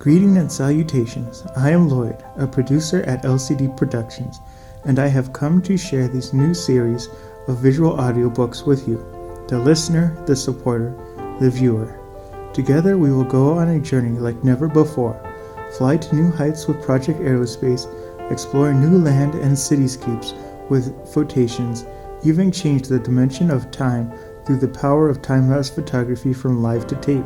Greeting and salutations. I am Lloyd, a producer at LCD Productions, and I have come to share this new series of visual audiobooks with you, the listener, the supporter, the viewer. Together we will go on a journey like never before, fly to new heights with Project Aerospace, explore new land and cityscapes with photations, even change the dimension of time through the power of time-lapse photography from live to tape.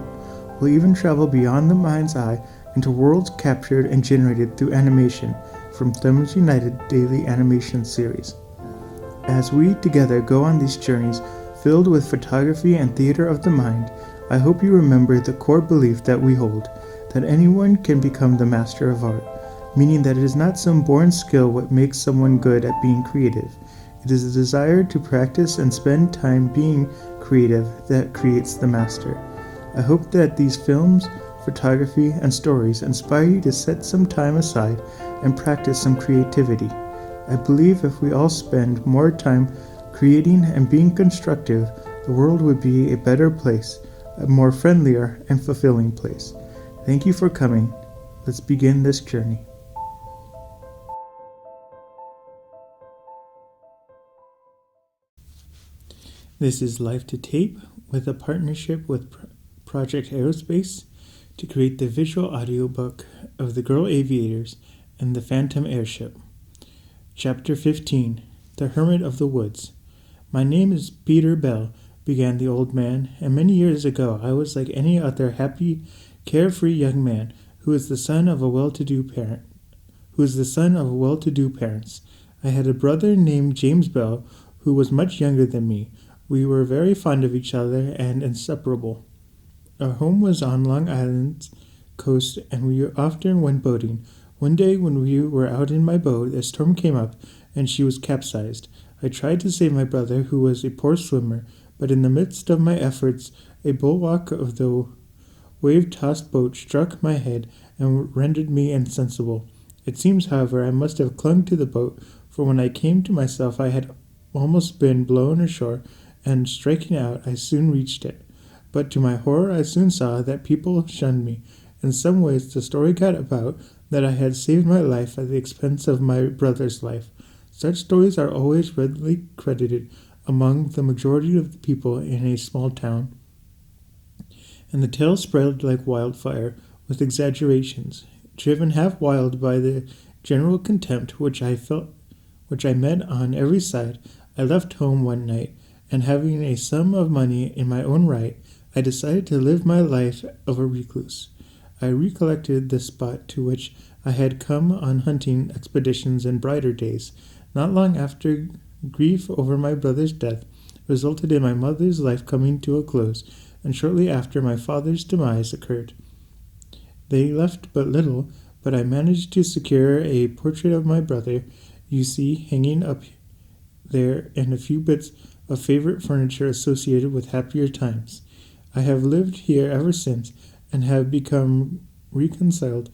We'll even travel beyond the mind's eye into worlds captured and generated through animation from Thumbs United daily animation series. As we together go on these journeys filled with photography and theater of the mind, I hope you remember the core belief that we hold, that anyone can become the master of art, meaning that it is not some born skill what makes someone good at being creative. It is a desire to practice and spend time being creative that creates the master. I hope that these films, photography, and stories inspire you to set some time aside and practice some creativity. I believe if we all spend more time creating and being constructive, the world would be a better place, a more friendlier and fulfilling place. Thank you for coming. Let's begin this journey. This is Life to Tape with a partnership with Project Aerospace to create the visual audiobook of the Girl Aviators and the Phantom Airship. Chapter 15, The Hermit of the Woods. My name is Peter Bell, began the old man, and many years ago I was like any other happy, carefree young man who is the son of well-to-do parents. I had a brother named James Bell who was much younger than me. We were very fond of each other and inseparable. Our home was on Long Island's coast, and we often went boating. One day when we were out in my boat, a storm came up, and she was capsized. I tried to save my brother, who was a poor swimmer, but in the midst of my efforts, a bulwark of the wave-tossed boat struck my head and rendered me insensible. It seems, however, I must have clung to the boat, for when I came to myself I had almost been blown ashore, and striking out, I soon reached it. But to my horror, I soon saw that people shunned me. In some ways, the story got about that I had saved my life at the expense of my brother's life. Such stories are always readily credited among the majority of the people in a small town, and the tale spread like wildfire, with exaggerations, driven half wild by the general contempt which I met on every side. I left home one night, and having a sum of money in my own right, I decided to live my life of a recluse. I recollected the spot to which I had come on hunting expeditions in brighter days. Not long after, grief over my brother's death resulted in my mother's life coming to a close, and shortly after my father's demise occurred. They left but little, but I managed to secure a portrait of my brother, you see, hanging up there, and a few bits of favorite furniture associated with happier times. I have lived here ever since, and have become reconciled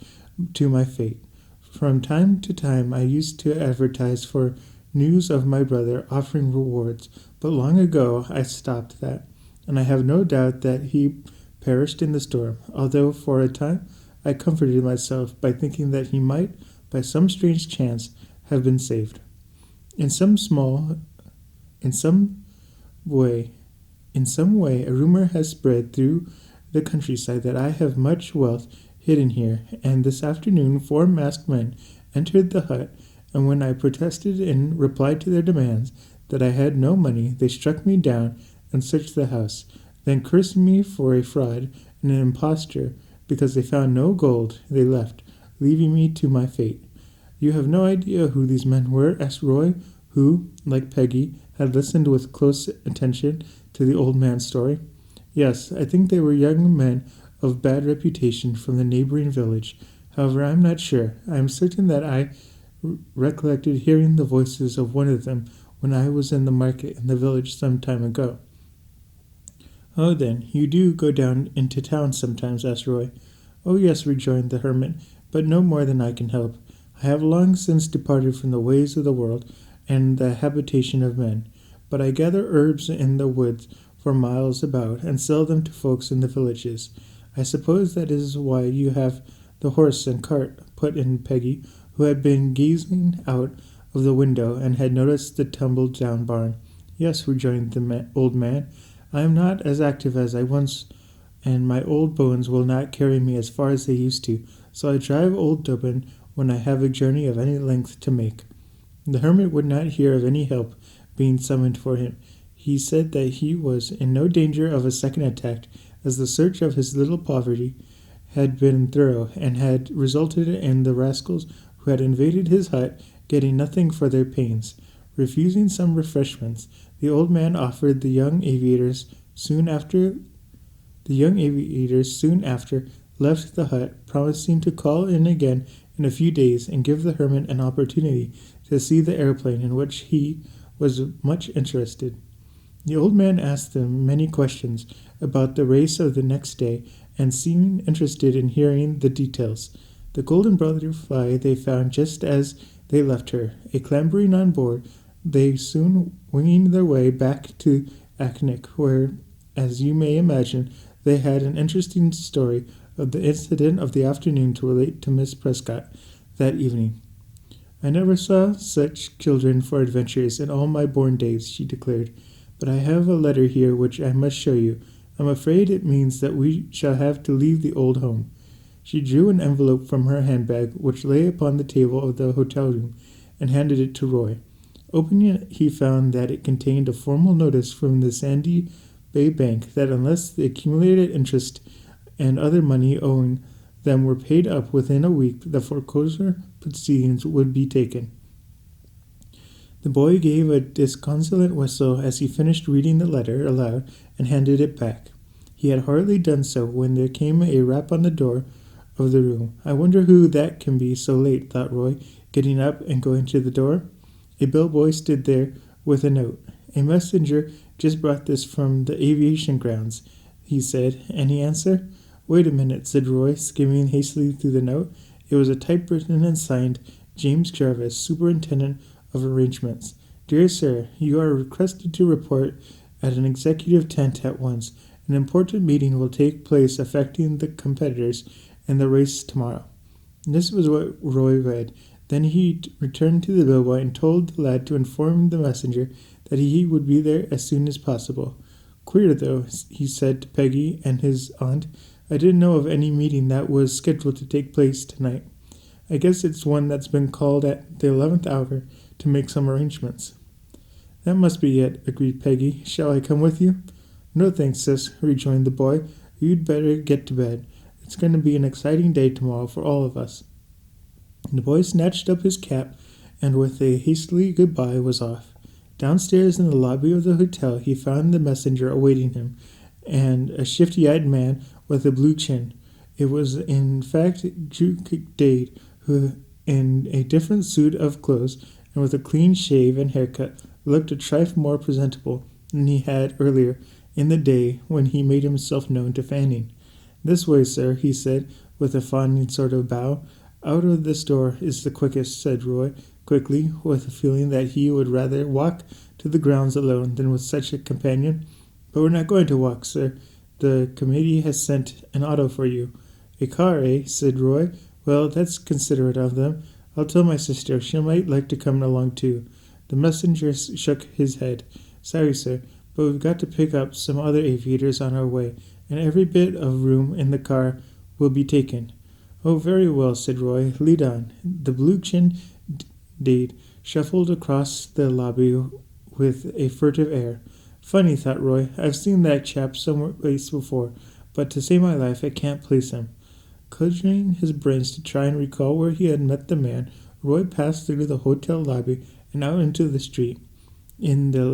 to my fate. From time to time I used to advertise for news of my brother, offering rewards, but long ago I stopped that, and I have no doubt that he perished in the storm, although for a time I comforted myself by thinking that he might, by some strange chance, have been saved. In some way, a rumor has spread through the countryside that I have much wealth hidden here, and this afternoon 4 masked men entered the hut, and when I protested in reply to their demands that I had no money, they struck me down and searched the house, then cursed me for a fraud and an impostor. Because they found no gold, they left, leaving me to my fate. You have no idea who these men were? Asked Roy, who, like Peggy, had listened with close attention to the old man's story. Yes, I think they were young men of bad reputation from the neighboring village. However, I am not sure. I am certain that I recollected hearing the voices of one of them when I was in the market in the village some time ago. Oh, then, you do go down into town sometimes? Asked Roy. Oh, yes, rejoined the hermit, but no more than I can help. I have long since departed from the ways of the world and the habitation of men, but I gather herbs in the woods for miles about and sell them to folks in the villages. I suppose that is why you have the horse and cart, put in Peggy, who had been gazing out of the window and had noticed the tumbled-down barn. Yes, rejoined the old man. I am not as active as I once, and my old bones will not carry me as far as they used to, so I drive old Dublin when I have a journey of any length to make. The hermit would not hear of any help being summoned for him. He said that he was in no danger of a second attack, as the search of his little poverty had been thorough, and had resulted in the rascals who had invaded his hut getting nothing for their pains. Refusing some refreshments, the old man offered the young aviators soon after left the hut, promising to call in again in a few days and give the hermit an opportunity to see the airplane, in which he was much interested. The old man asked them many questions about the race of the next day, and seemed interested in hearing the details. The golden butterfly they found just as they left her. Clambering on board, they soon winging their way back to Achnick, where, as you may imagine, they had an interesting story of the incident of the afternoon to relate to Miss Prescott that evening. I never saw such children for adventures in all my born days, she declared. But I have a letter here which I must show you. I'm afraid it means that we shall have to leave the old home. She drew an envelope from her handbag, which lay upon the table of the hotel room, and handed it to Roy. Opening it, he found that it contained a formal notice from the Sandy Bay Bank that unless the accumulated interest and other money owing them were paid up within a week, the foreclosure proceedings would be taken. The boy gave a disconsolate whistle as he finished reading the letter aloud and handed it back. He had hardly done so when there came a rap on the door of the room. I wonder who that can be so late, thought Roy, getting up and going to the door. A bellboy stood there with a note. A messenger just brought this from the aviation grounds, he said. Any answer? Wait a minute, said Roy, skimming hastily through the note. It was a typewritten and signed James Jarvis, Superintendent of Arrangements. Dear Sir, you are requested to report at an executive tent at once. An important meeting will take place affecting the competitors in the race tomorrow. This was what Roy read. Then he returned to the bellboy and told the lad to inform the messenger that he would be there as soon as possible. Queer, though, he said to Peggy and his aunt. I didn't know of any meeting that was scheduled to take place tonight. I guess it's one that's been called at the 11th hour to make some arrangements. That must be it, agreed Peggy. Shall I come with you? No thanks, sis, rejoined the boy. You'd better get to bed. It's going to be an exciting day tomorrow for all of us. The boy snatched up his cap and with a hasty goodbye was off. Downstairs in the lobby of the hotel he found the messenger awaiting him, and a shifty-eyed man with a blue chin. It was in fact Duke Dade, who, in a different suit of clothes and with a clean shave and haircut, looked a trifle more presentable than he had earlier in the day when he made himself known to Fanning. This way, sir, he said, with a fawning sort of bow. Out of this door is the quickest, said Roy, quickly, with a feeling that he would rather walk to the grounds alone than with such a companion. But we're not going to walk, sir. The committee has sent an auto for you. A car, eh? Said Roy. Well, that's considerate of them. I'll tell my sister. She might like to come along too. The messenger shook his head. Sorry, sir, but we've got to pick up some other aviators on our way, and every bit of room in the car will be taken. Oh, very well, said Roy. Lead on. The blue-chinned Dade shuffled across the lobby with a furtive air. Funny, thought Roy. I've seen that chap someplace before, but to save my life I can't place him. Conjuring his brains to try and recall where he had met the man, Roy passed through the hotel lobby and out into the street. In the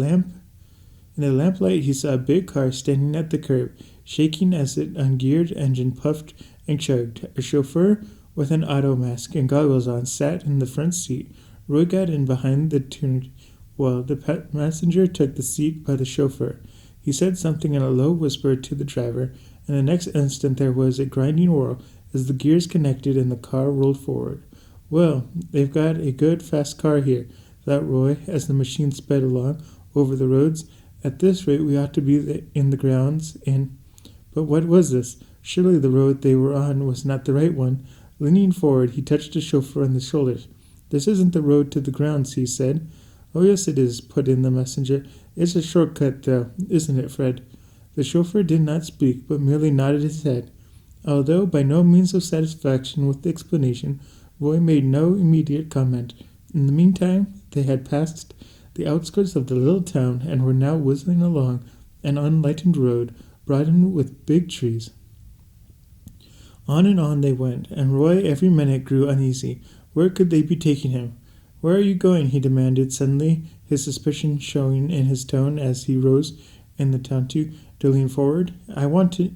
lamplight he saw a big car standing at the curb, shaking as its ungeared engine puffed and chugged. A chauffeur with an auto mask and goggles on sat in the front seat. Roy got in behind the turned while the passenger took the seat by the chauffeur. He said something in a low whisper to the driver, and the next instant there was a grinding whirl as the gears connected and the car rolled forward. Well, they've got a good fast car here, thought Roy, as the machine sped along over the roads. At this rate we ought to be in the grounds in... But what was this? Surely the road they were on was not the right one. Leaning forward, he touched the chauffeur on the shoulders. "This isn't the road to the grounds," he said. "Oh, yes, it is," put in the messenger. "It's a shortcut, though, isn't it, Fred?" The chauffeur did not speak, but merely nodded his head. Although by no means of satisfaction with the explanation, Roy made no immediate comment. In the meantime, they had passed the outskirts of the little town and were now whistling along an unlightened road, broadened with big trees. On they went, and Roy every minute grew uneasy. Where could they be taking him? "Where are you going?" he demanded suddenly, his suspicion showing in his tone as he rose in the tantu to lean forward. I want you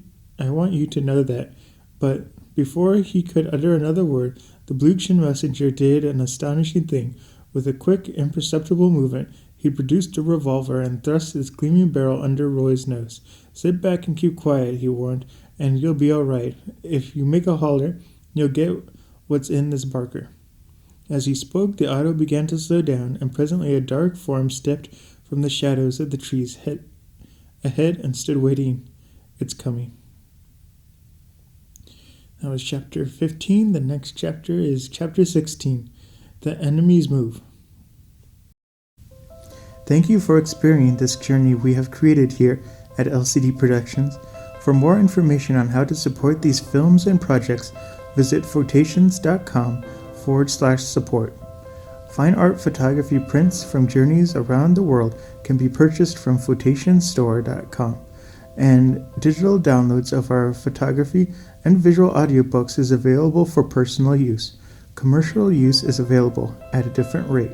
to know that." But before he could utter another word, the blue-chin messenger did an astonishing thing. With a quick, imperceptible movement, he produced a revolver and thrust its gleaming barrel under Roy's nose. "Sit back and keep quiet," he warned, "and you'll be all right. If you make a holler, you'll get what's in this barker." As he spoke, the auto began to slow down, and presently a dark form stepped from the shadows of the trees ahead and stood waiting. "It's coming." That was chapter 15. The next chapter is chapter 16, The Enemy's Move. Thank you for experiencing this journey we have created here at LCD Productions. For more information on how to support these films and projects, visit photations.com/support. Fine art photography prints from journeys around the world can be purchased from photationsstore.com, and digital downloads of our photography and visual audiobooks is available for personal use. Commercial use is available at a different rate.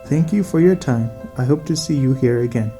Thank you for your time. I hope to see you here again.